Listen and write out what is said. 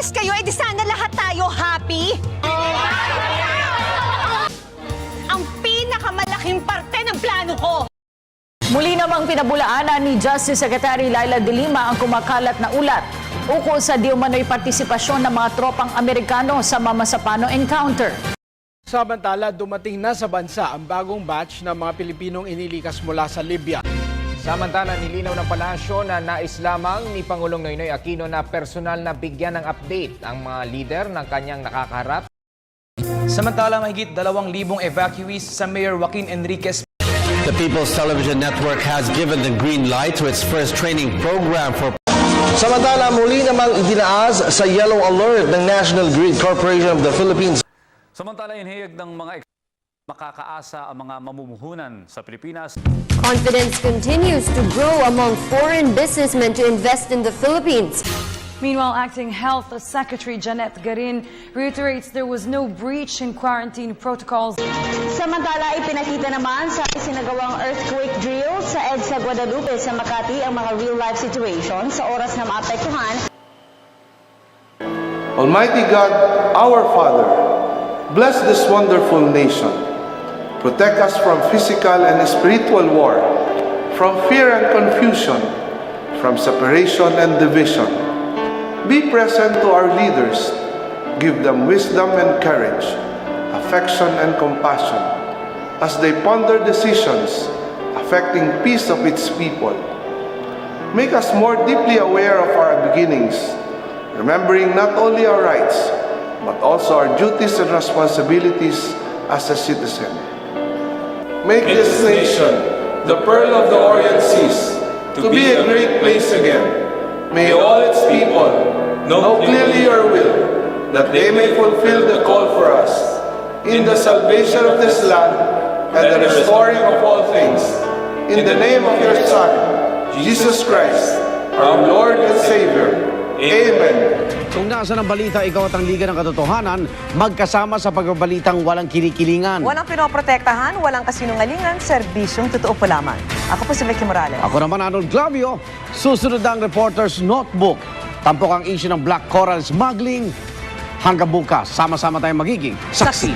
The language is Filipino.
umalis kayo, edi sana lahat tayo happy. Ang pinakamalaking parte ng plano ko. Muli namang pinabulaanan ni Justice Secretary Laila De Lima ang kumakalat na ulat ukol sa di umano'y partisipasyon ng mga tropang Amerikano sa Mamasapano encounter. Samantala, dumating na sa bansa ang bagong batch ng mga Pilipinong inilikas mula sa Libya. Samantala, nilinaw ng palasyo na nais lamang ni Pangulong Noynoy Aquino na personal na bigyan ng update ang mga lider ng kanyang nakakaharap. Samantala, mahigit 2,000 evacuees sa Mayor Joaquin Enriquez. The People's Television Network has given the green light to its first training program for... Samantala, muli namang itinaas sa yellow alert ng National Grid Corporation of the Philippines. Samantala, inihayag ng mga makakaasa ang mga mamumuhunan sa Pilipinas. Confidence continues to grow among foreign businessmen to invest in the Philippines. Meanwhile, Acting Health Secretary Janet Garin reiterates there was no breach in quarantine protocols. Samantala, ipinakita naman sa isinagawang earthquake drill sa EDSA Guadalupe sa Makati ang mga real-life situation sa oras na maapektuhan. Almighty God, our Father, bless this wonderful nation. Protect us from physical and spiritual war, from fear and confusion, from separation and division. Be present to our leaders. Give them wisdom and courage, affection and compassion, as they ponder decisions affecting peace of its people. Make us more deeply aware of our beginnings, remembering not only our rights, but also our duties and responsibilities as a citizen. Make this nation, the pearl of the Orient Seas, to be a great place again. May all its people know clearly your will, that they may fulfill the call for us in the salvation of this land and the restoring of all things. In the name of your Son, Jesus Christ, our Lord and Savior. Amen. Kung nasa ng balita, ikaw at ang Liga ng Katotohanan, magkasama sa pagbabalitang walang kinikilingan. Walang pinoprotektahan, walang kasinungalingan, serbisyong totoo po lamang. Ako po si Vicky Morales. Ako naman, Arnold Clavio. Susunod ang Reporter's Notebook. Tampok ang issue ng Black Coral Smuggling. Hanggang bukas, sama-sama tayong magiging saksi.